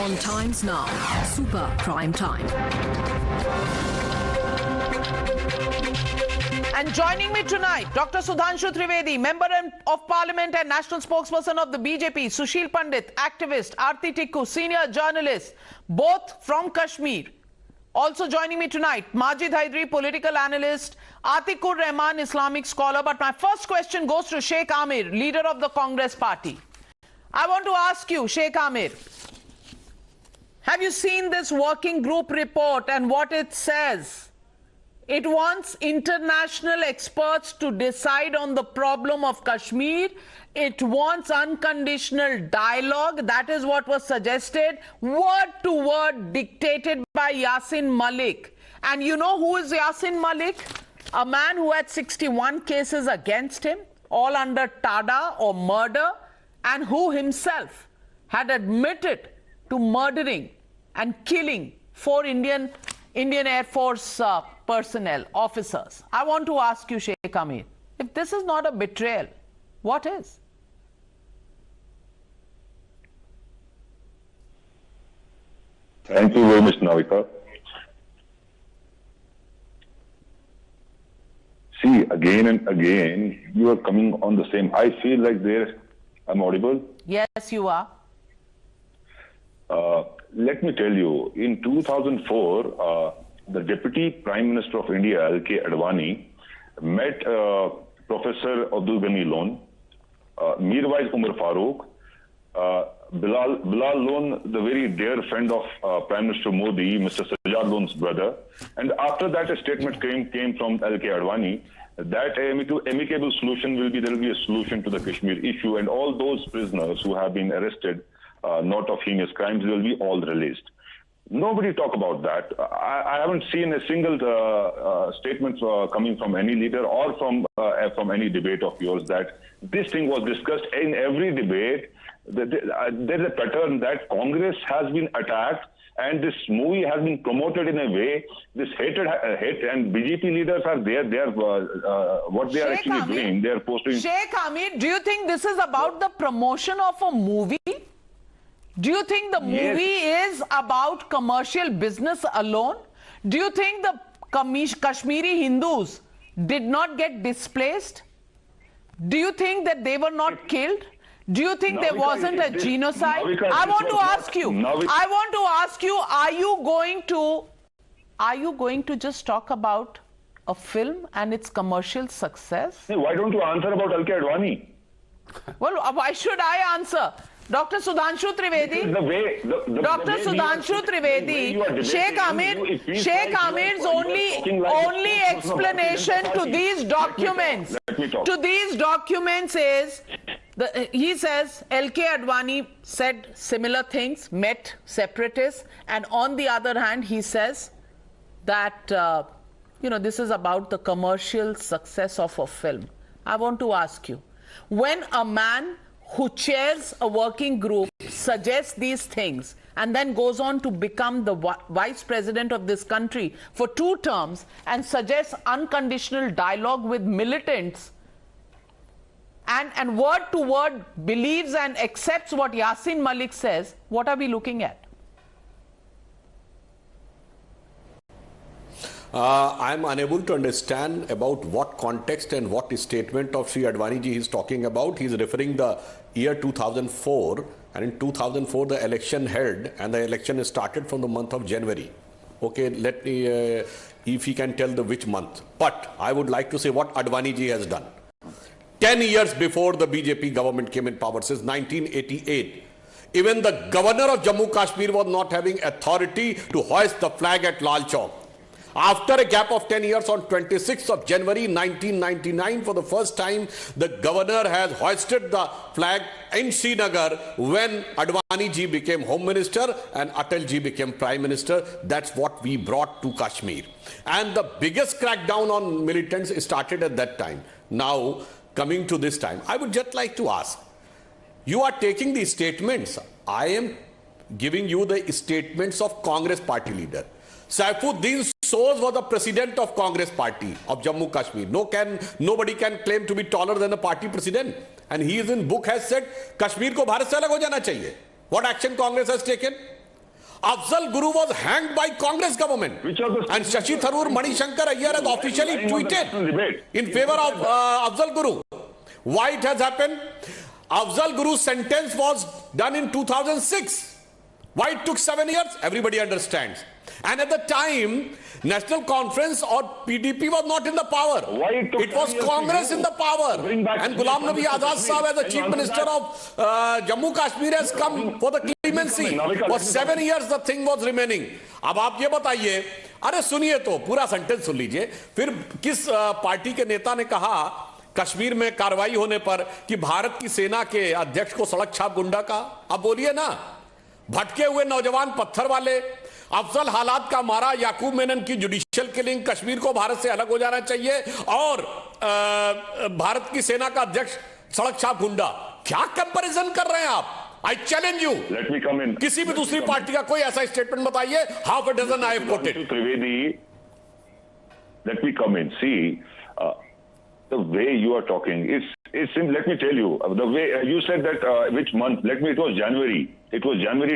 On Times Now, Super Prime Time. And joining me tonight, Dr. Sudhanshu Trivedi, Member of Parliament and National Spokesperson of the BJP, Sushil Pandit, activist, Aarti Tikku, senior journalist, both from Kashmir. Also joining me tonight, Majid Haidri, political analyst, Atikur Rahman, Islamic scholar. But my first question goes to Sheikh Amir, leader of the Congress party. I want to ask you, Sheikh Amir, have you seen this working group report and what it says? It wants international experts to decide on the problem of Kashmir. It wants unconditional dialogue. That is what was suggested, word to word, dictated by Yasin Malik. And you know who is Yasin Malik? A man who had 61 cases against him, all under tada or murder, and who himself had admitted to murdering and killing 4 Indian Air Force personnel, officers. I want to ask you, Sheikh Amir, if this is not a betrayal, what is? Thank you very much, Navika. See, again and again, you are coming on the same. I feel like I'm audible. Yes, you are. Let me tell you, in 2004, the Deputy Prime Minister of India, L.K. Advani, met Professor Abdul Ghani Lone, Mirwais Umar Farooq, Bilal Lone, the very dear friend of Prime Minister Modi, Mr. Sajjad Lone's brother. And after that, a statement came from L.K. Advani that amicable solution will be, there will be a solution to the Kashmir issue, and all those prisoners who have been arrested, not of heinous crimes, will be all released. Nobody talk about that. I haven't seen a single statement coming from any leader or from any debate of yours that this thing was discussed in every debate. There's a pattern that Congress has been attacked and this movie has been promoted in a way, this hate, and BJP leaders are there. They are what they are actually doing. They are posting. Sheikh Amir, do you think this is about the promotion of a movie? Do you think the movie is about commercial business alone? Do you think the Kashmiri Hindus did not get displaced? Do you think that they were not killed? Do you think there wasn't a genocide? I want to ask you, are you going to just talk about a film and its commercial success? Hey, why don't you answer about L.K. Advani? Well, why should I answer? Dr. Sudhanshu Trivedi, Dr. Sudhanshu Trivedi, Sheikh Amir's only explanation to these documents is, he says L.K. Advani said similar things, met separatists, and on the other hand, he says that, this is about the commercial success of a film. I want to ask you, when a man who chairs a working group suggests these things and then goes on to become the vice president of this country for 2 terms and suggests unconditional dialogue with militants and word to word believes and accepts what Yasin Malik says, what are we looking at? I'm unable to understand about what context and what statement of Sri Advani ji is talking about. He's referring the year 2004, and in 2004 the election held, and the election started from the month of January. Okay, let me, if he can tell the which month. But I would like to say what Advani ji has done. 10 years before the BJP government came in power, since 1988, even the governor of Jammu Kashmir was not having authority to hoist the flag at Lal Chowk. After a gap of 10 years, on 26th of January 1999, for the first time, the governor has hoisted the flag in Srinagar when Advani ji became Home Minister and Atal ji became Prime Minister. That's what we brought to Kashmir. And the biggest crackdown on militants started at that time. Now, coming to this time, I would just like to ask, you are taking these statements. I am giving you the statements of Congress party leader. Saifuddin Soz was the president of Congress party of Jammu Kashmir. Nobody can claim to be taller than the party president. And he is in book has said, Kashmir ko Bharat se alag ho jana chahiye. What action Congress has taken? Afzal Guru was hanged by Congress government. And Shashi Tharoor Manishankar Iyer has officially tweeted in favor of Afzal Guru. Why it has happened? Afzal Guru's sentence was done in 2006. Why it took 7 years? Everybody understands. And at the time, National Conference or PDP was not in the power. It was Congress in the power. And Ghulam Nabi Azad Sahab as the Chief Minister of Jammu Kashmir has come for the clemency. For 7 years the thing was remaining. अब आप ये बताइए, अरे सुनिए तो पूरा sentence सुन लीजिए, फिर किस पार्टी के नेता ने कहा कश्मीर में कार्रवाई होने पर कि भारत की सेना के अध्यक्ष को सड़क छाप गुंडा का? अब बोलिए ना, भटके हुए नौजवान पत्थर वाले, अफजल हालात का मारा, याकूब मेनन की जुडिशियल किलिंग, कश्मीर को भारत से अलग हो जाना चाहिए, और भारत की सेना का अध्यक्ष सड़क छाप गुंडा। क्या कंपैरिजन कर रहे हैं आप? I challenge you, let me come in, किसी भी दूसरी पार्टी का कोई ऐसा स्टेटमेंट बताइए, half a dozen I have quoted. Trivedi, let me come in, see the way you are talking is let me tell you, the way you said that which month, it was January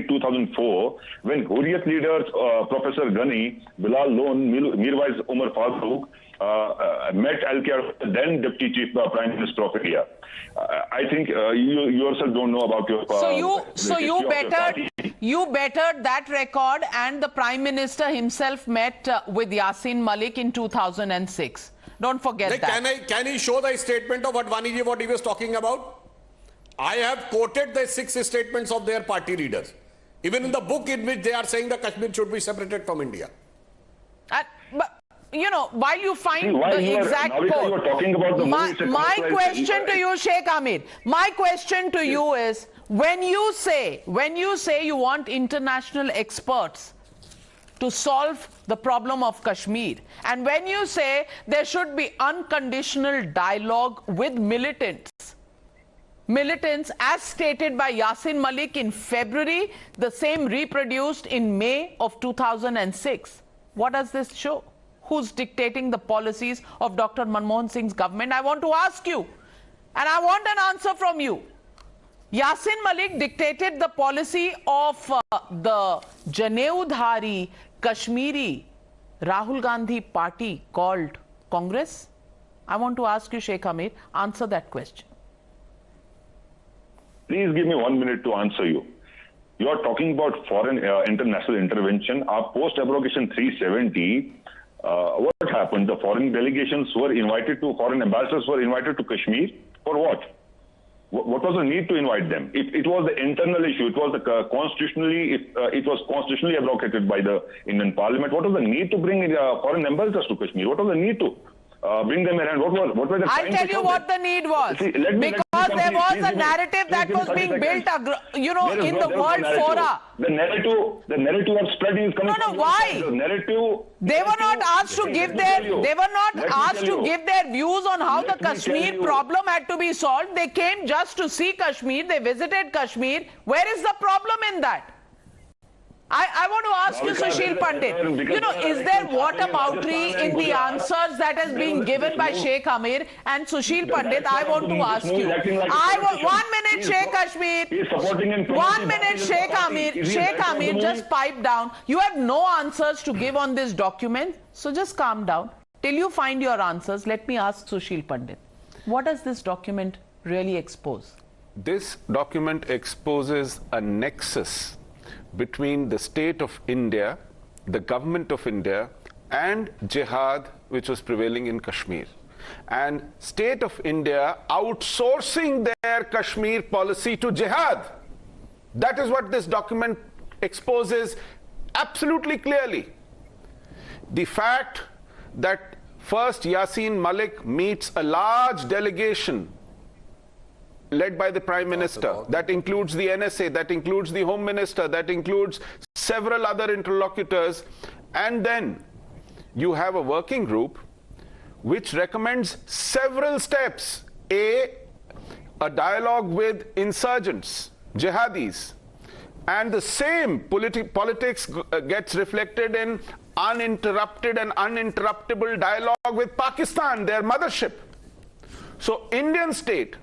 2004 when Hurriyat leaders Professor Ghani, Bilal Lone, Mirwais Umar Farooq met Al-Qaeda, then Deputy Chief Prime Minister of India. I think you yourself don't know about your you bettered that record, and the Prime Minister himself met with Yasin Malik in 2006. Don't forget that. Can he show the statement of Advani ji what he was talking about? I have quoted the 6 statements of their party leaders, even in the book in which they are saying that Kashmir should be separated from India. But you know, while you find the exact quote, my question to you, Sheikh Amir, my question to you is, when you say you want international experts to solve the problem of Kashmir, and when you say there should be unconditional dialogue with militants as stated by Yasin Malik in February, the same reproduced in May of 2006, what does this show? Who's dictating the policies of Dr. Manmohan Singh's government? I want to ask you, and I want an answer from you. Yasin Malik dictated the policy of the Janeudhari Kashmiri Rahul Gandhi party called Congress? I want to ask you, Sheikh Amir, answer that question. Please give me 1 minute to answer you. You are talking about foreign international intervention. Our post-abrogation 370, what happened? The foreign delegations were invited to, foreign ambassadors were invited to Kashmir for what? What was the need to invite them? It was the internal issue. It was the constitutionally abrogated by the Indian Parliament. What was the need to bring foreign ambassadors to Kashmir? What was the need to bring them in? And what were the? I'll tell you what the need was. See, because there was a narrative that was being built, in the world fora. The narrative of spreading is coming. No, why? The narrative. They were not asked to give their. They were not asked to give their views on how the Kashmir problem had to be solved. They came just to see Kashmir. They visited Kashmir. Where is the problem in that? I want to ask you, Sushil Pandit, is there whataboutery in the answers that is being given by Sheikh Amir and Sushil Pandit? I want to ask you. 1 minute, Sheikh Kashmir. 1 minute, Sheikh Amir. Sheikh Amir, just pipe down. You have no answers to give on this document, so just calm down. Till you find your answers, let me ask Sushil Pandit. What does this document really expose? This document exposes a nexus between the state of India, the government of India, and jihad which was prevailing in Kashmir. And state of India outsourcing their Kashmir policy to jihad. That is what this document exposes absolutely clearly. The fact that first Yasin Malik meets a large delegation led by the Prime Minister, that includes the NSA, that includes the Home Minister, that includes several other interlocutors, and then you have a working group which recommends several steps. A dialogue with insurgents, jihadis, and the same politics gets reflected in uninterrupted and uninterruptible dialogue with Pakistan, their mothership. So Indian state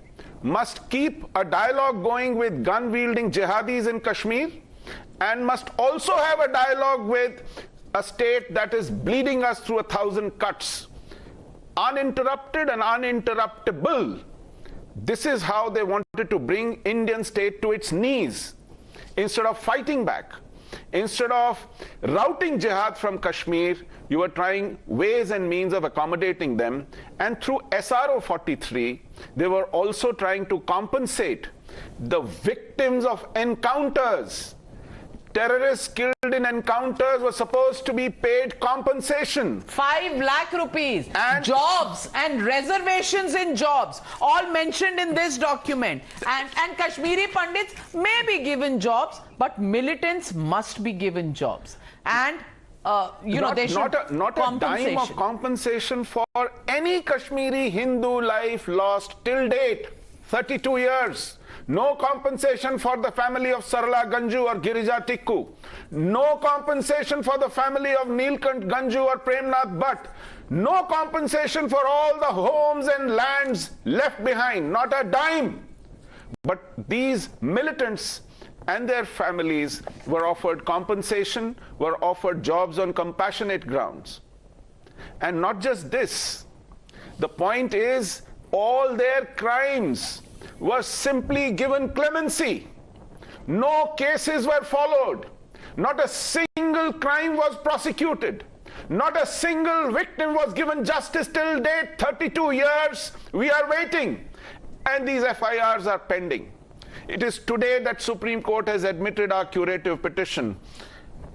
must keep a dialogue going with gun-wielding jihadis in Kashmir and must also have a dialogue with a state that is bleeding us through 1,000 cuts, uninterrupted and uninterruptible. This is how they wanted to bring Indian state to its knees. Instead of fighting back, instead of routing jihad from Kashmir, you were trying ways and means of accommodating them. And through SRO 43, they were also trying to compensate the victims of encounters. Terrorists killed in encounters were supposed to be paid compensation. 5 lakh rupees, And jobs and reservations in jobs, all mentioned in this document. And Kashmiri Pandits may be given jobs, but militants must be given jobs. And they should not a dime of compensation for any Kashmiri Hindu life lost till date, 32 years. No compensation for the family of Sarla Ganju or Girija Tikku. No compensation for the family of Neelkant Ganju or Premnath Bhatt. No compensation for all the homes and lands left behind. Not a dime. But these militants and their families were offered compensation, were offered jobs on compassionate grounds. And not just this. The point is, all their crimes were simply given clemency. No cases were followed. Not a single crime was prosecuted. Not a single victim was given justice till date. 32 years we are waiting. And these FIRs are pending. It is today that Supreme Court has admitted our curative petition.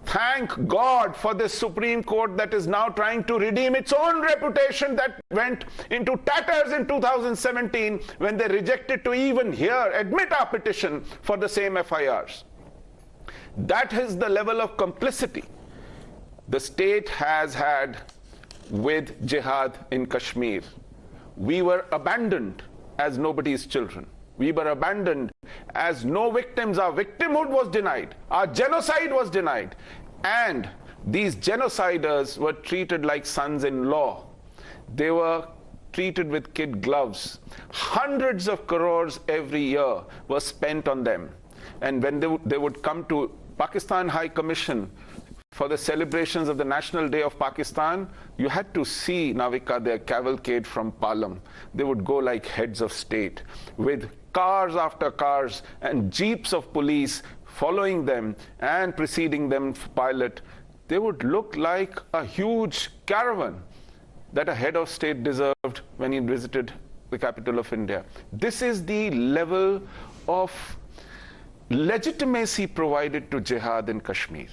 Thank God for this Supreme Court that is now trying to redeem its own reputation that went into tatters in 2017 when they rejected to even admit our petition for the same FIRs. That is the level of complicity the state has had with jihad in Kashmir. We were abandoned as nobody's children. We were abandoned as no victims. Our victimhood was denied. Our genocide was denied. And these genociders were treated like sons-in-law. They were treated with kid gloves. Hundreds of crores every year were spent on them. And when they would come to Pakistan High Commission for the celebrations of the National Day of Pakistan, you had to see, Navika, their cavalcade from Palam. They would go like heads of state with cars after cars and jeeps of police following them and preceding them pilot. They would look like a huge caravan that a head of state deserved when he visited the capital of India. This is the level of legitimacy provided to jihad in Kashmir.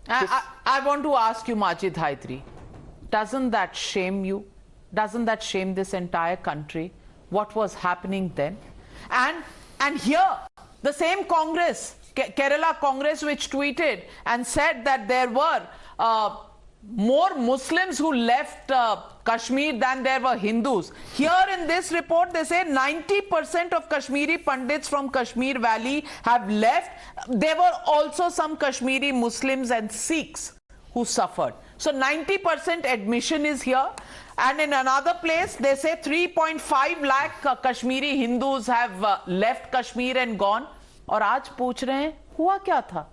I want to ask you, Majid Haidari, doesn't that shame you? Doesn't that shame this entire country? What was happening then? And here, the same Congress, Kerala Congress, which tweeted and said that there were more Muslims who left Kashmir than there were Hindus. Here in this report, they say 90% of Kashmiri Pandits from Kashmir Valley have left. There were also some Kashmiri Muslims and Sikhs who suffered. So 90% admission is here. And in another place, they say 3.5 lakh Kashmiri Hindus have left Kashmir and gone. और आज पूछ रहे हैं, हुआ क्या था?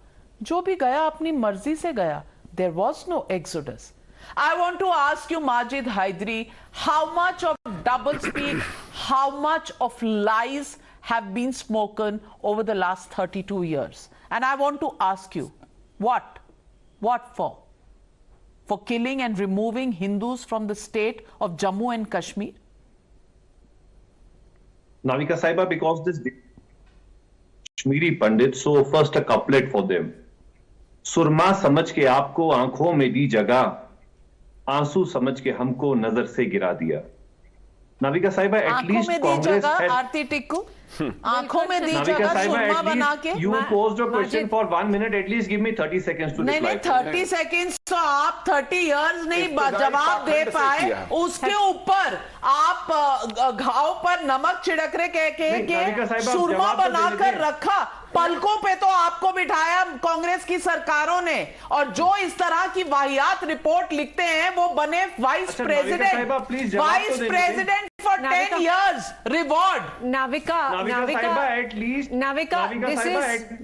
जो भी गया अपनी मर्जी से गया. There was no exodus. I want to ask you, Majid Haidari, how much of doublespeak, how much of lies have been spoken over the last 32 years? And I want to ask you, what? What for? For killing and removing Hindus from the state of Jammu and Kashmir? Navika Saiba, because this Kashmiri Pandits, so first a couplet for them. सुरमा समझ के आपको आंखों में दी जगह, आंसू समझ के हमको नजर से गिरा दिया. Navika Saiba, at least Congress has... आरती टिक्कू, आंखों में दी जगह सुरमा बना के. You posed a question for 1 minute. At least give me 30 seconds to reply. नहीं 30 seconds तो आप 30 years नहीं जवाब दे पाए. उसके ऊपर आप घाव पर नमक छिड़क रहे के सुरमा बनाकर रखा. पलकों पे तो आपको बिठाया कांग्रेस की सरकारों ने, और जो इस तरह की वाहियात रिपोर्ट लिखते हैं वो बने vice president for 10 years reward. Navika Saiba, at least.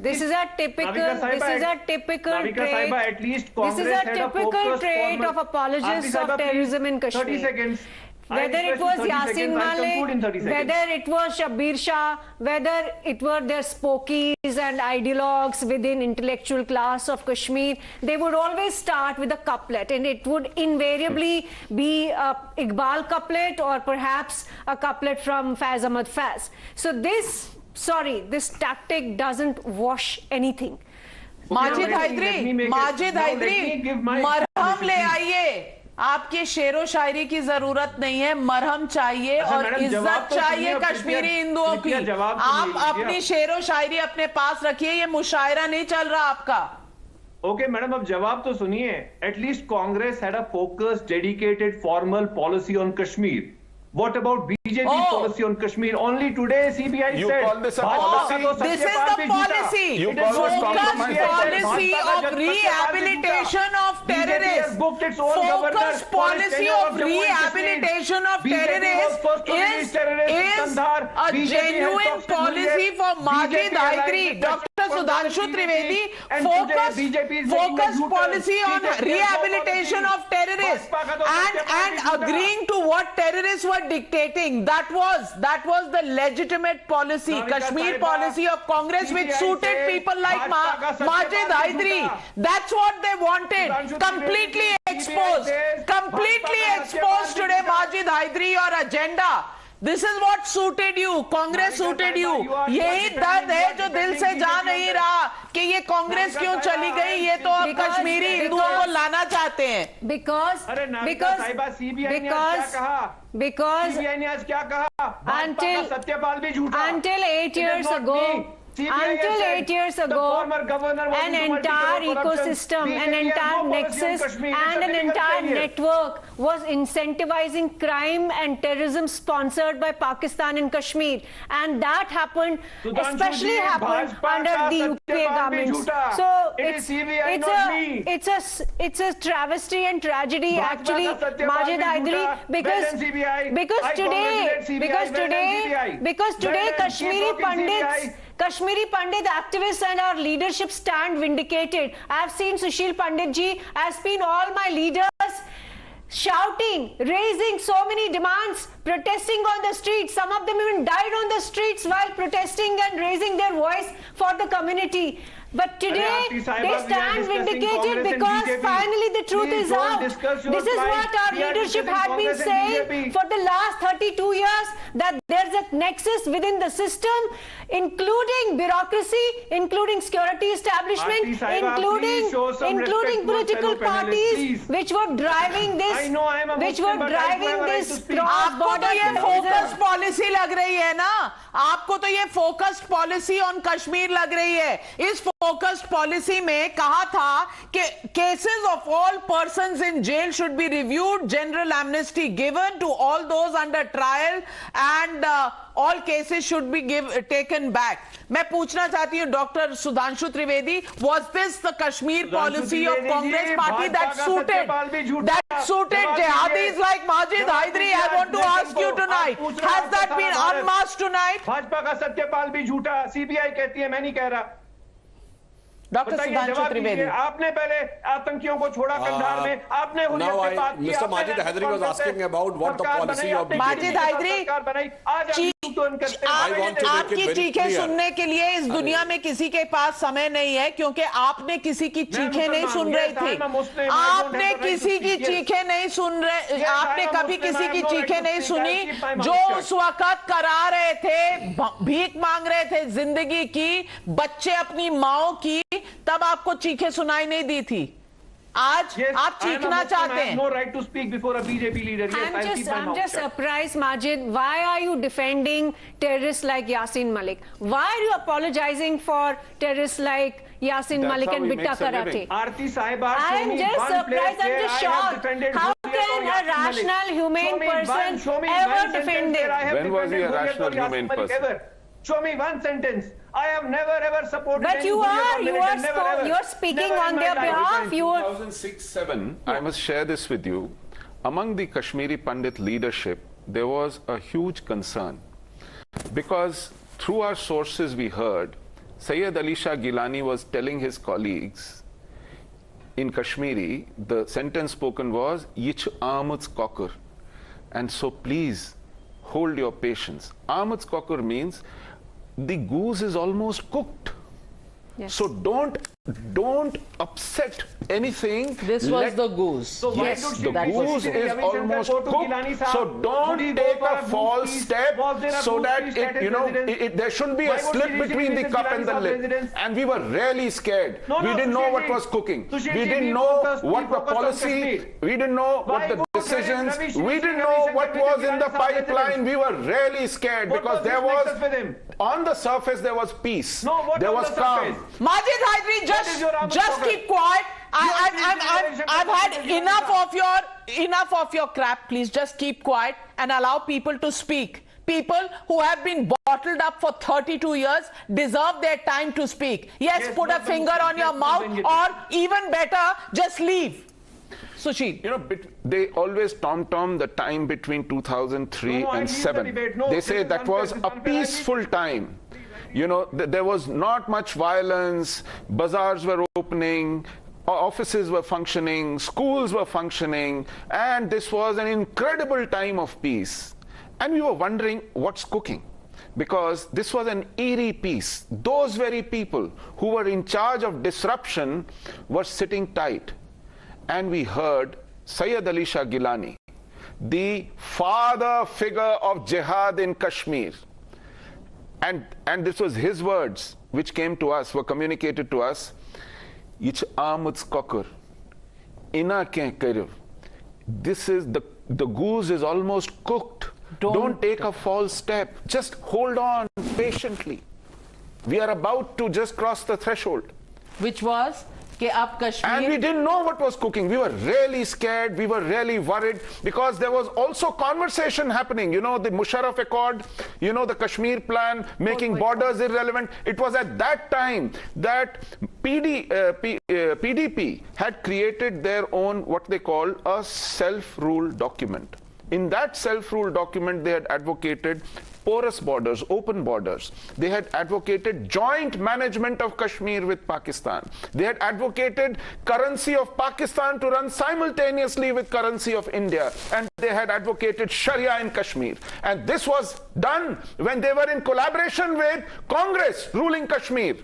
this is a typical Navika trait. Saiba, at least This Congress is a had typical focused trait formal- of apologists Aarti of Saiba, terrorism please, in Kashmir. 30 seconds. Whether it was Yasin Malik, whether it was Shabir Shah, whether it were their spokies and ideologues within intellectual class of Kashmir, they would always start with a couplet, and it would invariably be a Iqbal couplet or perhaps a couplet from Faiz Ahmad Faiz. So this tactic doesn't wash anything. Majid Haidari, मरहम ले आइए। आपके शेरो शायरी की जरूरत नहीं है, मरहम चाहिए और इज्जत चाहिए कश्मीरी हिंदुओं की। आप अपनी शेरो शायरी अपने पास रखिए, ये मुशायरा नहीं चल रहा आपका। ओके मैडम, अब जवाब तो सुनिए। At least Congress had a focused, dedicated, formal policy on Kashmir. What about BJP policy on Kashmir? Only today CBI You said. call this a policy? This is the policy. You It call is this focused compromise? policy of rehabilitation of terrorists. Focused policy of rehabilitation of terrorists is a genuine policy for Majid Haidari. Dr. Sudhanshu Trivedi, focused policy on rehabilitation of terrorists and agreeing to what terrorists were dictating. That was the legitimate policy, Kashmir policy of Congress, which suited people like Majid Haidari. That's what they wanted. Completely exposed today, Majid Haidari, your agenda. This is what suited you. Congress suited you. यही दर्द है जो दिल से जा नहीं रहा कि ये कांग्रेस क्यों चली गई। ये तो अब कश्मीरी हिंदुओं को लाना चाहते हैं। Because CBI ने आज क्या कहा? सत्यपाल भी झूठा। Until 8 years ago, an entire ecosystem, an entire nexus and an entire network was incentivizing crime and terrorism sponsored by Pakistan in Kashmir, and that happened, especially happened under the UPA governments. So it's a travesty and tragedy actually, Majid Haidari, because today Kashmiri Pandit activists and our leadership stand vindicated. I have seen Sushil Pandit ji, I have seen all my leaders shouting, raising so many demands, protesting on the streets. Some of them even died on the streets while protesting and raising their voice for the community. But today they stand vindicated because finally the truth is out. This is what our leadership had been saying for the last 32 years, that there's a nexus within the system, including bureaucracy, including security establishment, including political parties, which were driving this cross-border focused policy लग रही है ना, आपको तो ये focused policy on Kashmir लग रही है। इस फोकस्ड पॉलिसी में कहा था कि cases of all persons in jail should be reviewed, general amnesty given to all those under trial and all cases should be taken back. मैं पूछना चाहती हूँ doctor Sudhanshu Trivedi, was this the Kashmir policy of Congress party that suited jihadis like Majid Haidari? I want to ask you tonight, has that been unmasked tonight? Bhajpa का सत्यपाल भी झूठा, CBI कहती है, मैं नहीं कह रहा। डॉक्टर सुधांशु त्रिवेदी, आपने पहले आतंकियों को छोड़ा कंधार में, आपने Mr. Majid Haidari was asking about what the policy of Majid Haidari, आपकी चीखें सुनने के लिए इस दुनिया में किसी के पास समय नहीं है, क्योंकि आपने किसी की चीखें नहीं सुन रहे थे। आपने किसी की चीखें नहीं सुन रहे, आपने कभी किसी की चीखें नहीं सुनी जो उस वक्त करा रहे थे, भीख मांग रहे थे जिंदगी की, बच्चे अपनी माओ की, तब आपको चीखें सुनाई नहीं दी थी। आज आप चीखना चाहते हैं। No right to speak before a BJP leader. Yes, I'm just surprised, Majid. Why are you defending terrorists like Yasin Malik? Why are you apologizing for terrorists like Yasin Malik and Bitta Karate? Aarti Sahiba, I'm just surprised. I'm just shocked. How can a rational, humane person ever defend it? When was he a rational, humane person? Show me one sentence. I have never ever supported. But you're speaking on their behalf. In 2006-07, I must share this with you. Among the Kashmiri Pandit leadership, there was a huge concern because through our sources we heard Sayyid Ali Shah Gilani was telling his colleagues in Kashmiri, the sentence spoken was, Yich Ahmad's cocker. And so please hold your patience. Ahmad's cocker means the goose is almost cooked. Yes. So don't upset anything. This was the goose. So why Yes, don't The you that was goose it. is almost cooked, so don't take a false step so that there shouldn't be a slip between the cup and the lip. And we were really scared. We didn't know what was cooking. We didn't know what the policy, we didn't know what the decisions, we didn't know what was in the pipeline. We were really scared because there was, on the surface there was peace. There was calm. Majid Hydari, just keep quiet. I've had enough of your crap. Please just keep quiet and allow people to speak. People who have been bottled up for 32 years deserve their time to speak. Yes, put a finger on your mouth, or even better, just leave. Sushil. They always tom-tom the time between 2003 and 7. They say that was a peaceful time. There was not much violence, bazaars were opening, offices were functioning, schools were functioning, and this was an incredible time of peace. And we were wondering what's cooking, because this was an eerie peace. Those very people who were in charge of disruption were sitting tight. And we heard Sayyid Ali Shah Gilani, the father figure of jihad in Kashmir. And this was his words which came to us, were communicated to us. Yich Ahmad's cocker. Ina ke kariv. This is the goose is almost cooked. Don't take a false step. Just hold on patiently. We are about to just cross the threshold. Which was? And we didn't know what was cooking. We were really scared. We were really worried because there was also conversation happening. The Musharraf Accord, the Kashmir plan, making borders irrelevant. It was at that time that PDP had created their own, what they call a self-rule document. In that self-rule document, they had advocated porous borders, open borders. They had advocated joint management of Kashmir with Pakistan. They had advocated currency of Pakistan to run simultaneously with currency of India. And they had advocated Sharia in Kashmir. And this was done when they were in collaboration with Congress ruling Kashmir.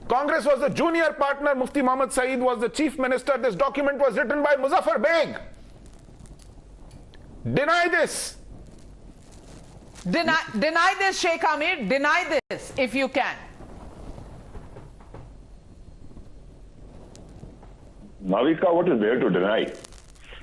Congress was the junior partner. Mufti Muhammad Saeed was the chief minister. This document was written by Muzaffar Beg. Deny this. Deny this, Sheikh Amir. Deny this if you can. Navika, what is there to deny?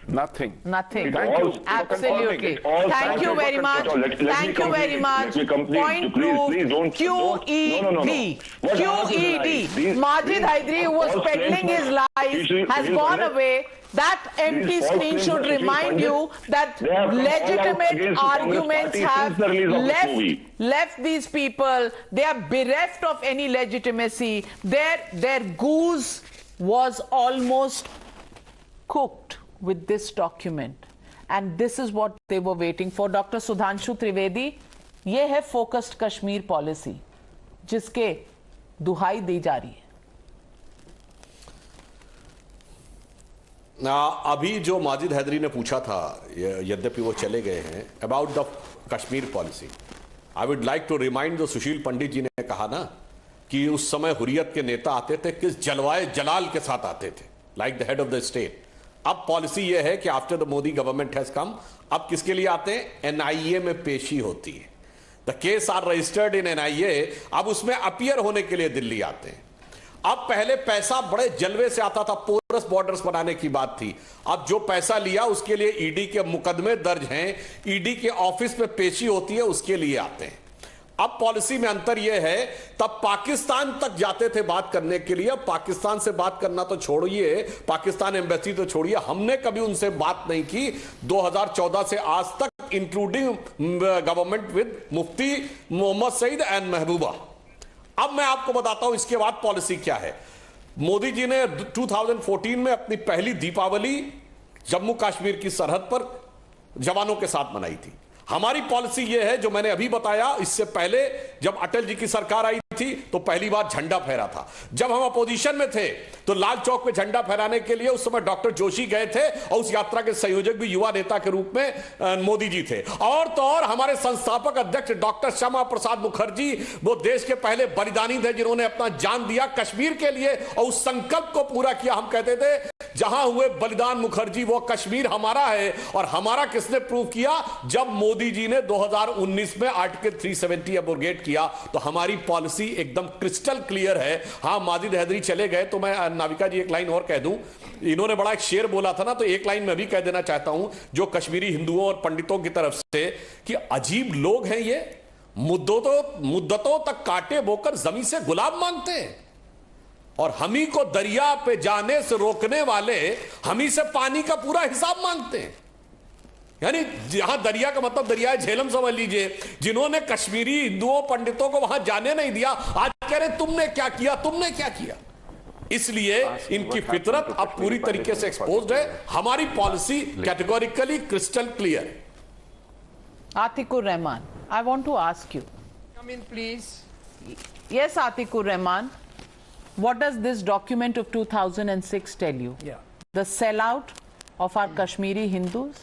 Nothing. Nothing. Thank you. Absolutely. Thank you very much. Thank you very much. Point proved. QED. QED. Majid Hydari, who was peddling his lies, has gone away. That empty screen should remind you that legitimate arguments have left these people. They are bereft of any legitimacy. Their goose was almost cooked with this document. And this is what they were waiting for. Dr. Sudhanshu Trivedi, ये है focused Kashmir policy, जिसके दुहाई दी जा रही है. अभी जो माजिद हैदरी ने पूछा था, यद्यपि वो चले गए हैं, about the Kashmir policy, I would like to remind जो सुशील पंडित जी ने कहा ना कि उस समय हुर्रियत के नेता आते थे किस जलवाए जलाल के साथ आते थे, like the head of the state. अब पॉलिसी यह है कि after the Modi government has come, अब किसके लिए आते हैं? एनआईए में पेशी होती है. The case are registered in NIA. अब उसमें अपीयर होने के लिए दिल्ली आते हैं. अब पहले पैसा बड़े जलवे से आता था, पोरस बॉर्डर्स बनाने की बात थी. अब जो पैसा लिया उसके लिए ईडी के मुकदमे दर्ज हैं, ईडी के ऑफिस में पेशी होती है, उसके लिए आते हैं. अब पॉलिसी में अंतर यह है, तब पाकिस्तान तक जाते थे बात करने के लिए. पाकिस्तान से बात करना तो छोड़िए, पाकिस्तान एम्बेसी तो छोड़िए, हमने कभी उनसे बात नहीं की 2014 से आज तक, including government with Mufti Mohammad Sayeed and Mehbooba. अब मैं आपको बताता हूं इसके बाद पॉलिसी क्या है. मोदी जी ने 2014 में अपनी पहली दीपावली जम्मू कश्मीर की सरहद पर जवानों के साथ मनाई थी. हमारी पॉलिसी यह है जो मैंने अभी बताया। इससे पहले जब अटल जी की सरकार आई थी तो पहली बार झंडा फहरा था। जब हम अपोजिशन में थे तो लाल चौक पे झंडा फहराने के लिए उस समय डॉक्टर जोशी गए थे और उस यात्रा के संयोजक भी युवा नेता के रूप में मोदी जी थे। और तो और हमारे संस्थापक अध्यक्ष डॉक्टर श्यामा प्रसाद मुखर्जी वो देश के पहले बलिदानी थे जिन्होंने अपना जान दिया कश्मीर के लिए और उस संकल्प को पूरा किया। हम कहते थे जहां हुए बलिदान मुखर्जी वो कश्मीर हमारा है। और हमारा किसने प्रूव किया? जब मोदी जी ने 2019 में आर्टिकल 370 एब्रोगेट किया तो हमारी पॉलिसी एकदम क्रिस्टल क्लियर है। हां, माजिद हैदरी चले गए तो मैं नाविका जी एक लाइन और कह दूं। इन्होंने बड़ा एक शेर बोला था ना, तो एक लाइन मैं भी कह देना चाहता हूं जो कश्मीरी हिंदुओं और पंडितों की तरफ से कि अजीब लोग हैं ये, मुद्दतों तक कांटे बोकर जमीन से गुलाब मांगते हैं और हमी को दरिया पे जाने से रोकने वाले हमी से पानी का पूरा हिसाब मांगते हैं। यानी जहां दरिया का मतलब दरिया झेलम समझ लीजिए, जिन्होंने कश्मीरी हिंदुओं पंडितों को वहां जाने नहीं दिया, आज कह रहे तुमने क्या किया, तुमने क्या किया। इसलिए इनकी फितरत अब पूरी तरीके से एक्सपोज्ड है। हमारी पॉलिसी कैटेगोरिकली क्रिस्टल क्लियर है। Atikur Rahman, I want to ask you. Come in, please. Yes, Atikur Rahman. What does this document of 2006 tell you? Yeah. The sellout of our Kashmiri Hindus?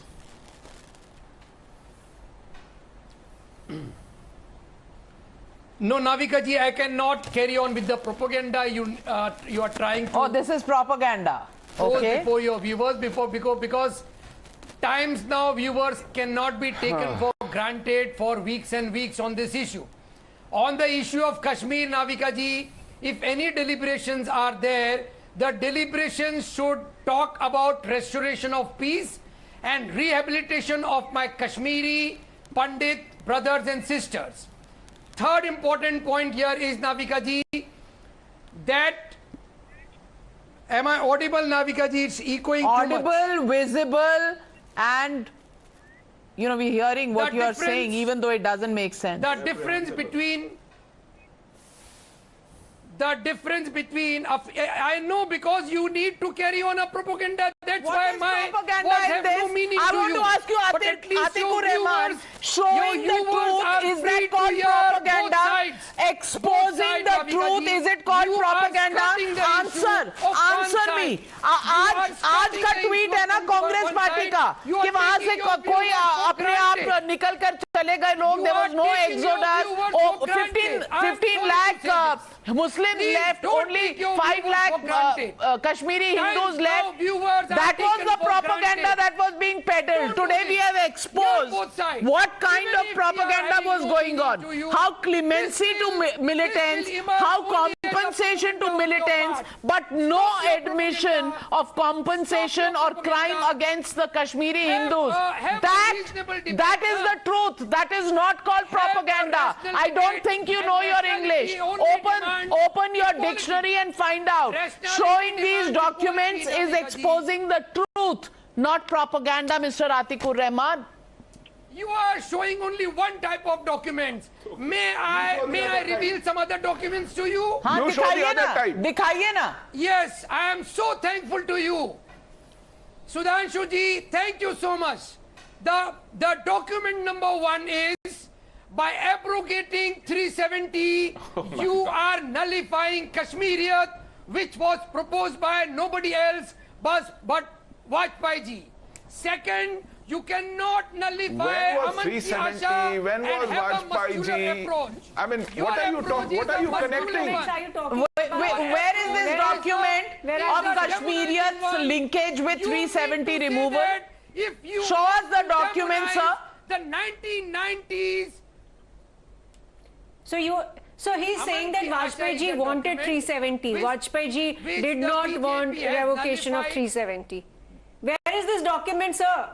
No, Navika ji, I cannot carry on with the propaganda you are trying to. Oh, this is propaganda. pose Okay. before your viewers because times now viewers cannot be taken for granted for weeks and weeks on this issue. On the issue of Kashmir, Navika ji, if any deliberations are there, the deliberations should talk about restoration of peace and rehabilitation of my Kashmiri Pandit brothers and sisters. Third important point here is, Navika ji, that, am I audible, Navika ji? It's echoing too much. Audible, visible, and we're hearing what you are saying, even though it doesn't make sense. The difference between I know, because you need to carry on a propaganda. That's What why is my propaganda words in have this? no meaning I to want you. to ask you, But at least Atikur your Rahman, viewers- showing your the viewers are truth, is free that to called hear both propaganda? sides. Both Exposing sides, the Navika truth, ji. is it called You are propaganda? skirting the Answer, issue of one answer me. side. You are आज skirting का the tweet issue है ना of Congress one party side. का You are कि वहां से taking your कोई viewers for अपने आप granted. निकल कर चले गए लोग. You There was are no taking your exodus. viewers Oh, for granted. 15 lakh Muslims Please left, don't only take your 5 viewers for lakh granted. Kashmiri Times Hindus now left. viewers are That was taken the for propaganda granted. that was being peddled. Don't do Today this. we have Hear exposed both sides. what kind Even of if we are propaganda having was no going meaning on. to you, How clemency this to will militants, emerge how only as a compensation to propaganda on your militants, part. but no Stop your admission propaganda. of compensation Stop or your crime propaganda. against the Kashmiri Have Hindus. a reasonable debate. That is the truth. That is not called propaganda. rational I don't debate. think you And know your rationality English. only demands Open your equality. dictionary and find out. Rationality Showing these demands documents equality, is Navika ji. exposing the truth, not propaganda, Mr. Atikur Rahman. You are showing only one type of documents. May I reveal some other documents to you? हाँ, You show the दिखाइए other ना, type. दिखाइए ना. Yes, I am so thankful to you. Sudhanshu ji, thank you so much. The document number 1 is, by abrogating 370, you are nullifying Kashmiriyat, which was proposed by nobody else but Vajpayee ji. Second, you cannot nullify When was Aman ki 370? Asha When was and have a Vajpayee muscular ji? approach. I mean, Your what are you approach talking? is What are a you muscular connecting? one. Where is this document Where is of the Kashmirians demoralizing one? linkage with You need 370 to say removal? that if you Show us want the to document, demonize sir. The 1990s. So he's saying that Vajpayee ji wanted 370. Vajpayee ji did not want revocation of 370. Where is this document, sir?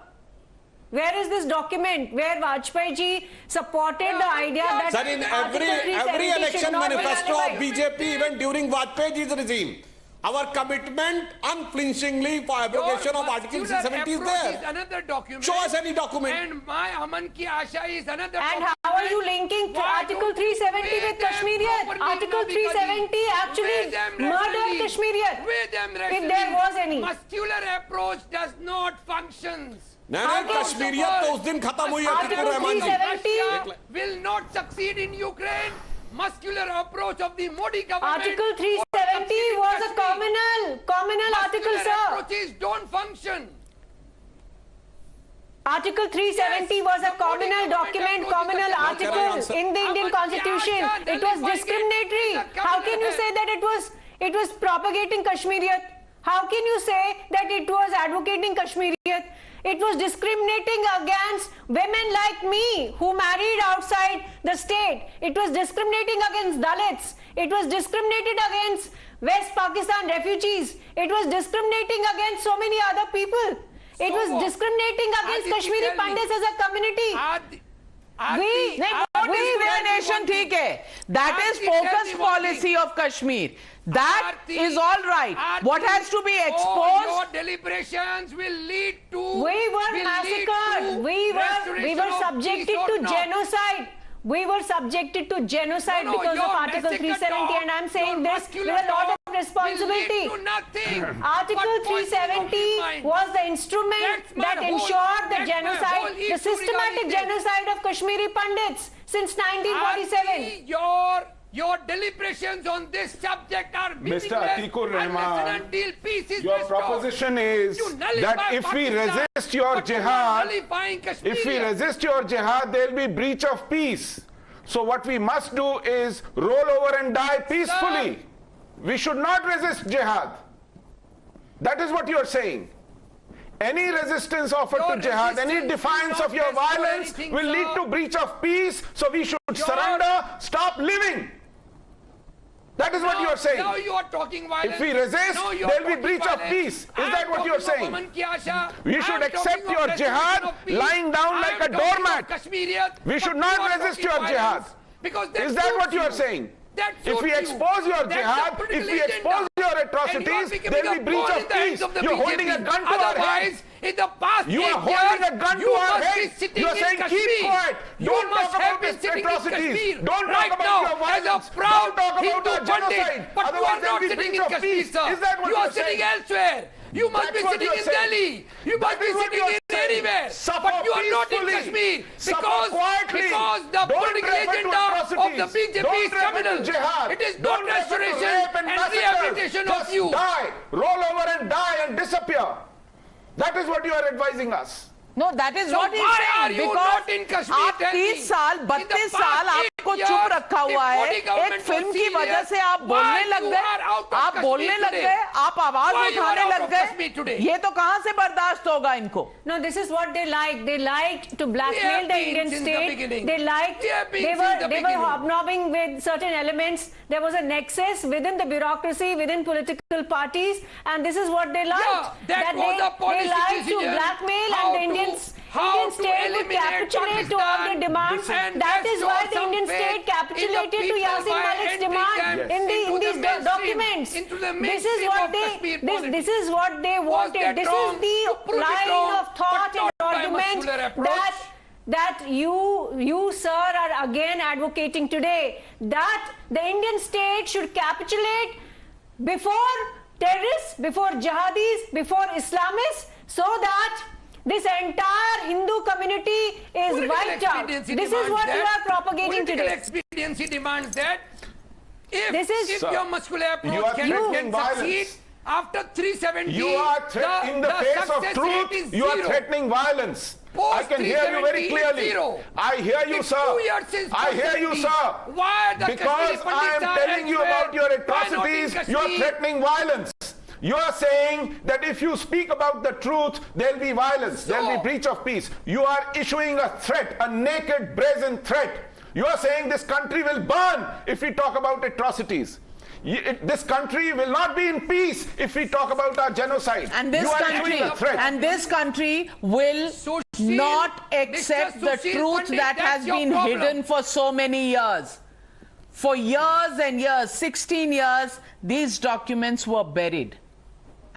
Where is this document where Vajpayee ji supported the idea that Sir, in every Article 370 should election not be manifesto of ratified? BJP, even during Vajpayee's regime, our commitment unflinchingly for abrogation of Article 370 is there. Another document. Show us any document. And my Aman ki Asha is another And document. how are you linking Why Article don't you 370 weigh with them Kashmiriyat? properly, Article Navika ji? 370 Weigh actually them murdered rationally. Kashmiriyat. Weigh them If rationally. there was any. Muscular approach does not function. नहीं, कश्मीरियत तो उस दिन खत्म हुई है Article Rahman ji. 370 will not succeed in Ukraine. Muscular approach of the Modi government. Article 370 was a communal article, Muscular sir. approaches don't function. Article 370 was a communal document, communal article in the Indian Constitution. It was discriminatory. How can you say that it was propagating Kashmiriyat? How can you say that it was advocating Kashmiriyat? It was discriminating against women like me who married outside the state. It was discriminating against Dalits. It was discriminated against West Pakistan refugees. It was discriminating against so many other people. It was discriminating against Kashmiri Pandits as a community. Discrimination ठीक है. That is focused policy of Kashmir. That is all right. What has to be exposed? Your deliberations will lead to. We were massacred. We were subjected to genocide. We were subjected to genocide because of Article 370, and I'm saying this with a lot of responsibility. Article 370 was the instrument that ensured the genocide, the systematic genocide of Kashmiri Pandits since 1947. Your deliberations on this subject are Mr. meaningless Atikur Rahman, until peace is your restored. proposition is that if we resist your jihad, there will be breach of peace. So what we must do is roll over and die peacefully. We should not resist jihad. That is what you are saying. Any resistance offered to jihad, any defiance of your violence will lead to breach of peace. So we should surrender, stop living. That is what you are saying. Now you are talking violence. If we resist, there will be breach of peace. Is that what you are saying? We should accept your jihad lying down like a doormat. We should not resist your jihad. Is that what you are saying? If we expose your jihad, if we expose your atrocities, there will be breach of peace. You are holding a gun to our heads. You are holding a gun to our heads. You are saying keep quiet. Don't talk about these atrocities. Don't talk about your violence. Don't talk about our genocide. Otherwise there will be breach of peace. Is that what you are saying? Elsewhere. You must be sitting in Delhi. You must be sitting in anywhere. But you are not in Kashmir because the political agenda of the BJP is communal. It is not restoration and rehabilitation of you. Die, roll over and die and disappear. That is what you are advising us. No, that is what he's why saying. are you Because not in Kashmir? आप 30 साल 32 साल आपको चुप रखा हुआ है. एक film की वजह से आप बोलने लग गए. आप आवाज उठाने लग गए. ये तो कहां से बर्दाश्त होगा इनको? No, this is what they like. They liked to blackmail the Indian state. They were hobnobbing with certain elements. There was a nexus within the bureaucracy, within political parties, and this is what they liked. That was a policy they liked to decision. blackmail, and the Indian state would capitulate to all the demands. That is why the Indian state capitulated to Yasin Malik's demand in these documents. This is what they wanted. This is the line of thought and argument that you sir are again advocating today, that the Indian state should capitulate before terrorists, before jihadis, before Islamists, so that this entire Hindu community is wiped out. This is what you are propagating today. Political expediency demands that if your muscular approach can succeed after 370, you are in the face of truth. You are threatening violence. I can hear you very clearly. I hear you, sir. I hear you, sir. Because I am telling you about your atrocities, you are threatening violence. You are saying that if you speak about the truth, there will be violence, there will be breach of peace. You are issuing a threat, a naked, brazen threat. You are saying this country will burn if we talk about atrocities. This country will not be in peace if we talk about our genocide. And this country will not accept the truth that has been hidden for so many years. For years and years, 16 years, these documents were buried.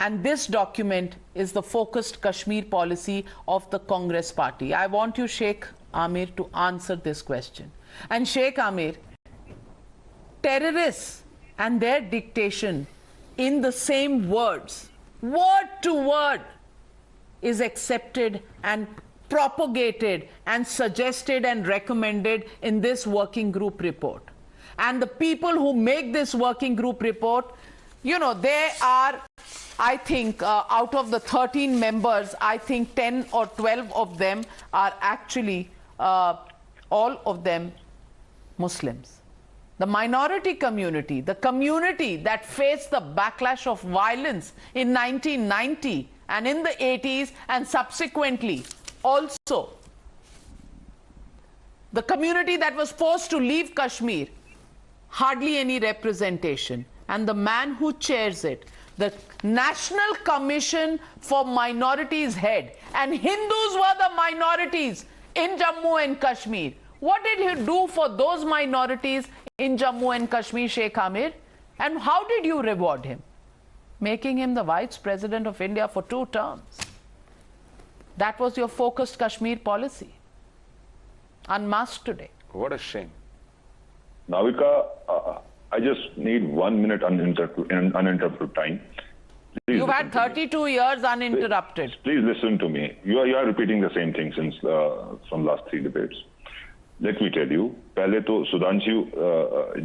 And this document is the focused Kashmir policy of the Congress party. I want you, Sheikh Amir, to answer this question. And Sheikh Amir, terrorists and their dictation in the same words, word to word, is accepted and propagated and suggested and recommended in this working group report. And the people who make this working group report, you know, they are, I think, out of the 13 members, I think 10 or 12 of them are actually, all of them Muslims. The minority community, the community that faced the backlash of violence in 1990 and in the 80s and subsequently also, the community that was forced to leave Kashmir, hardly any representation. And the man who chairs it, the National Commission for Minorities head, and Hindus were the minorities in Jammu and Kashmir. What did he do for those minorities in Jammu and Kashmir, Sheikh Amir? And how did you reward him? Making him the Vice President of India for 2 terms. That was your focused Kashmir policy. Unmasked today. What a shame. Navika, I just need 1 minute uninterrupted time. Please You've had 32 years uninterrupted. Please listen to me. You are repeating the same thing since from last 3 debates. Let me tell you, पहले तो सुधांशु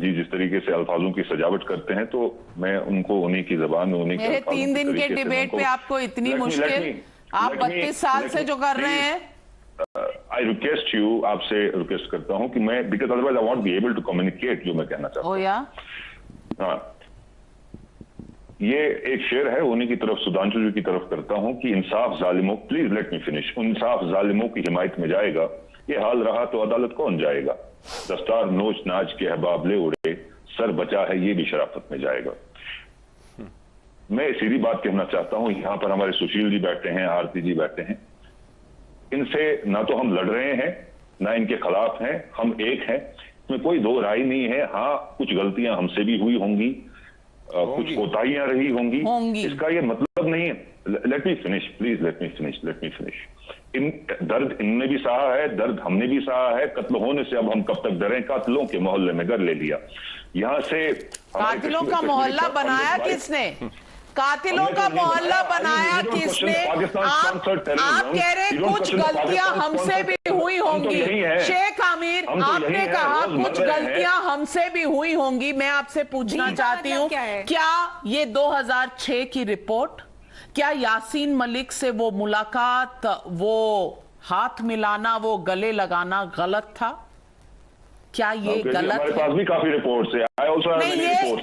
जी जिस तरीके से अल्फाजों की सजावट करते हैं, तो मैं उनको उन्हीं की जबान में उन्हीं के मेरे 3 दिन के डिबेट पे आपको इतनी मुश्किल, आप 32 साल से जो कर रहे हैं. I request you, आपसे रिक्वेस्ट करता हूं कि मैं, because otherwise I won't be able to communicate जो मैं कहना चाहता हूं. Oh yeah? हाँ, ये एक शेर है उन्हीं की तरफ, सुधांशु जी की तरफ करता हूं कि इंसाफ जालिमों, प्लीज लेट मी फिनिश, इंसाफ जालिमों की हिमायत में जाएगा, ये हाल रहा तो अदालत कौन जाएगा, दस्तार नोच नाच के हबाबले उड़े, सर बचा है ये भी शराफत में जाएगा. मैं सीधी बात कहना चाहता हूं, यहां पर हमारे सुशील जी बैठे हैं, आरती जी बैठे हैं, इनसे ना तो हम लड़ रहे हैं ना इनके खिलाफ हैं, हम एक हैं, इसमें कोई दो राय नहीं है. हाँ, कुछ गलतियां हमसे भी हुई होंगी, कुछ कोताहियां रही होंगी, इसका ये मतलब नहीं है. Let me finish please, let me finish. इन दर्द इनने भी सहा है, दर्द हमने भी सहा है. कत्ल होने से अब हम कब तक डरें, कातिलों के मोहल्ले में घर ले लिया. यहाँ से कातिलों का मोहल्ला बनाया किसने? कातिलों का मोहल्ला बनाया किसने? आप कह रहे कुछ गलतियां हमसे भी हुई होंगी. शेख आमिर, आपने कहा कुछ गलतियां हमसे भी हुई होंगी. मैं आपसे पूछना चाहती हूं, क्या ये 2006 की रिपोर्ट, क्या यासीन मलिक से वो मुलाकात, वो हाथ मिलाना, वो गले लगाना गलत था? क्या ये गलत है? हमारे पास भी काफी रिपोर्ट्स है. नहीं,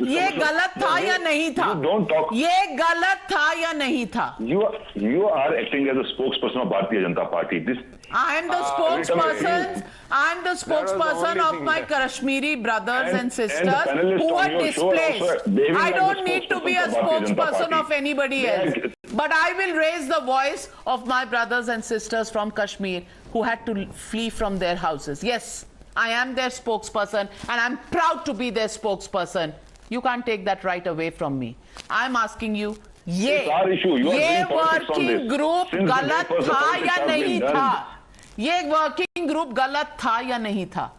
ये गलत था या नहीं था? ये गलत था या नहीं था? You are acting as a spokesperson of Bharatiya Janata Party. I am the spokesperson. I am the spokesperson of my Kashmiri brothers and sisters who are displaced. I don't need to be a spokesperson of anybody else. But I will raise the voice of my brothers and sisters from Kashmir who had to flee from their houses. Yes, I am their spokesperson and I'm proud to be their spokesperson. You can't take that right away from me. I'm asking you, ये working group गलत था या नहीं था? ये working group गलत था या नहीं था?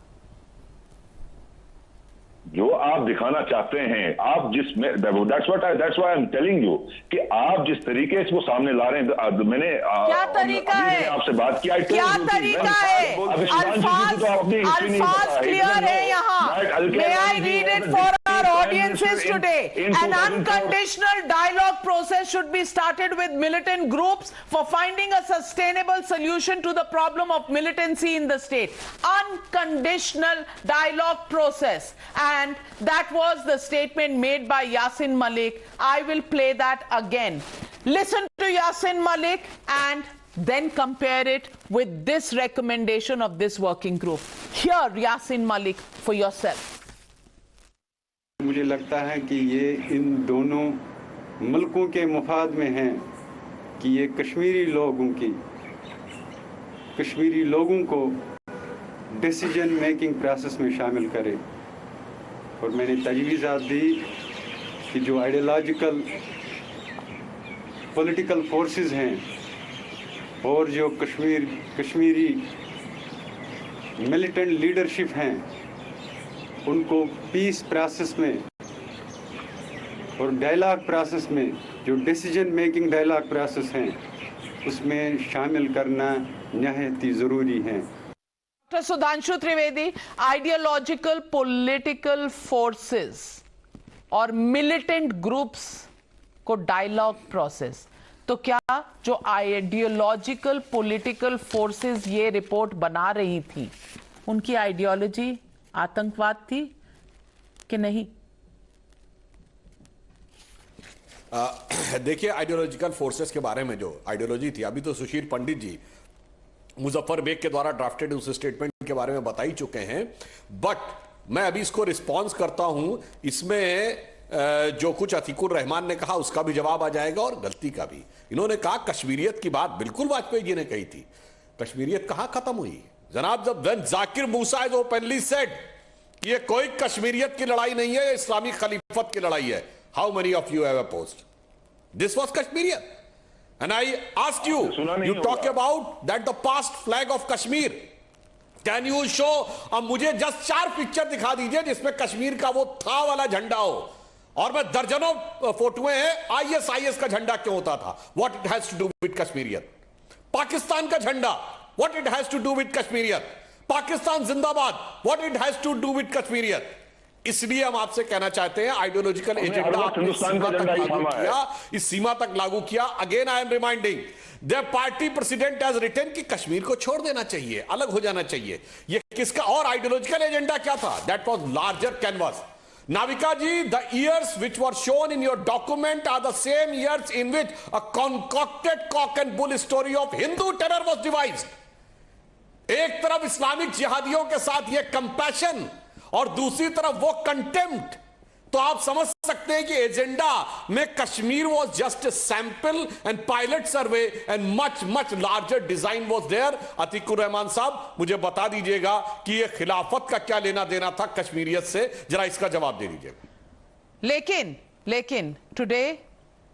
जो आप दिखाना चाहते हैं, आप जिसमें, that's why I'm telling you कि आप जिस तरीके से वो सामने ला रहे हैं, मैंने क्या तरीका है? आपसे बात किया, क्या तरीका है? अल्फाज क्लियर है यहाँ. May I read it for our audiences today? An unconditional dialogue process should be started with militant groups for finding a sustainable solution to the problem of militancy in the state. Unconditional dialogue process. And that was the statement made by Yasin Malik. I will play that again. Listen to Yasin Malik and then compare it with this recommendation of this working group. Hear Yasin Malik for yourself. मुझे लगता है कि ये इन दोनों मुल्कों के मफाद में है कि ये कश्मीरी लोगों को डिसीजन मेकिंग प्रोसेस में शामिल करे. और मैंने तजवीज़ात दी कि जो आइडियोलॉजिकल पॉलिटिकल फोर्सेस हैं और जो कश्मीरी मिलिटेंट लीडरशिप हैं, उनको पीस प्रोसेस में और डायलॉग प्रोसेस में, जो डिसीजन मेकिंग डायलॉग प्रोसेस हैं, उसमें शामिल करना निहायत ही ज़रूरी है। Dr. Sudhanshu Trivedi, ideological political forces और militant groups को dialogue process, तो क्या जो ideological political forces ये रिपोर्ट बना रही थी उनकी आइडियोलॉजी आतंकवाद थी कि नहीं? देखिए, आइडियोलॉजिकल फोर्सेस के बारे में जो आइडियोलॉजी थी, अभी तो सुशील पंडित जी मुजफ्फर बेग के द्वारा ड्राफ्टेड उस स्टेटमेंट के बारे में बता ही चुके हैं, बट मैं अभी इसको रिस्पॉन्स करता हूं। इसमें जो कुछ अतीकुर रहमान ने कहा उसका भी जवाब आ जाएगा और गलती का भी। इन्होंने कहा कश्मीरियत की बात बिल्कुल वाजपेयी जी ने कही थी। कश्मीरियत कहां खत्म हुई जनाब? जब when Zakir Musa is openly said ये कोई कश्मीरियत की लड़ाई नहीं है, इस्लामिक खलीफत की लड़ाई है। How many of you have opposed? This was Kashmiriyat. And I asked you, you talk about that the past flag of Kashmir. Can you show? अब मुझे जस्ट 4 पिक्चर दिखा दीजिए जिसमें कश्मीर का वो था वाला झंडा हो, और मैं दर्जनों फोटोएं हैं ISIS का झंडा क्यों होता था। What it has to do with कश्मीरियत? पाकिस्तान का झंडा, what it has to do with कश्मीरियत? पाकिस्तान जिंदाबाद, what it has to do with कश्मीरियत? इसलिए हम आपसे कहना चाहते हैं आइडियोलॉजिकल एजेंडा इस सीमा तक लागू किया। Again I am reminding the party president has written कि कश्मीर को छोड़ देना चाहिए, अलग हो जाना चाहिए। ये किसका और आइडियोलॉजिकल एजेंडा क्या था? That was larger canvas. Navika ji, the years which were shown in your document are the same years in which a concocted cock and bull story of Hindu terror was devised. एक तरफ इस्लामिक जिहादियों के साथ ये compassion और दूसरी तरफ वो कंटेम्प्ट। तो आप समझ सकते हैं कि एजेंडा में Kashmir was just a sample and pilot survey and much much larger design was there. Atiqur Rahman sahab, मुझे बता दीजिएगा कि ये खिलाफत का क्या लेना देना था कश्मीरियत से, जरा इसका जवाब दे दीजिएगा। लेकिन today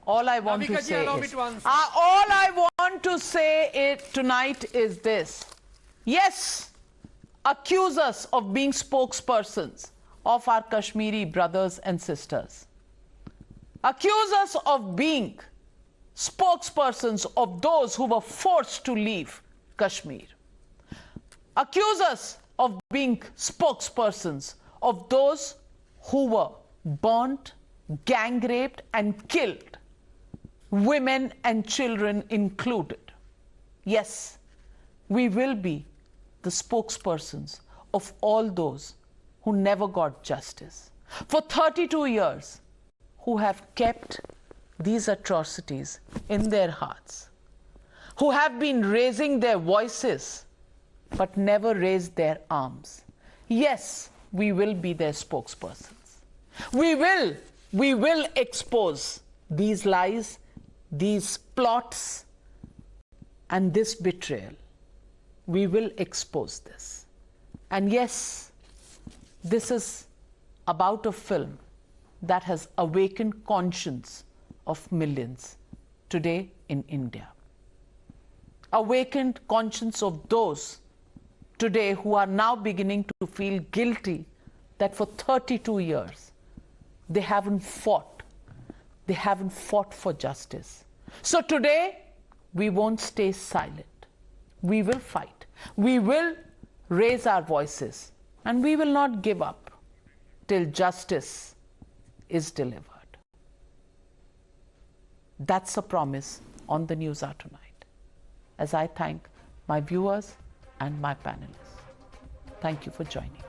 all I want to say is, all I want to say it tonight is this. Yes, accuse us of being spokespersons of our Kashmiri brothers and sisters. Accuse us of being spokespersons of those who were forced to leave Kashmir. Accuse us of being spokespersons of those who were burnt, gang raped and killed, women and children included. Yes, we will be the spokespersons of all those who never got justice. For 32 years, who have kept these atrocities in their hearts, who have been raising their voices but never raised their arms. Yes, we will be their spokespersons. We will expose these lies, these plots, and this betrayal. We will expose this. And yes, this is about a film that has awakened conscience of millions today in India. Awakened conscience of those today who are now beginning to feel guilty that for 32 years they haven't fought. They haven't fought for justice. So today we won't stay silent. We will fight. We will raise our voices, and we will not give up till justice is delivered. That's a promise on the News Hour tonight. As I thank my viewers and my panelists. Thank you for joining.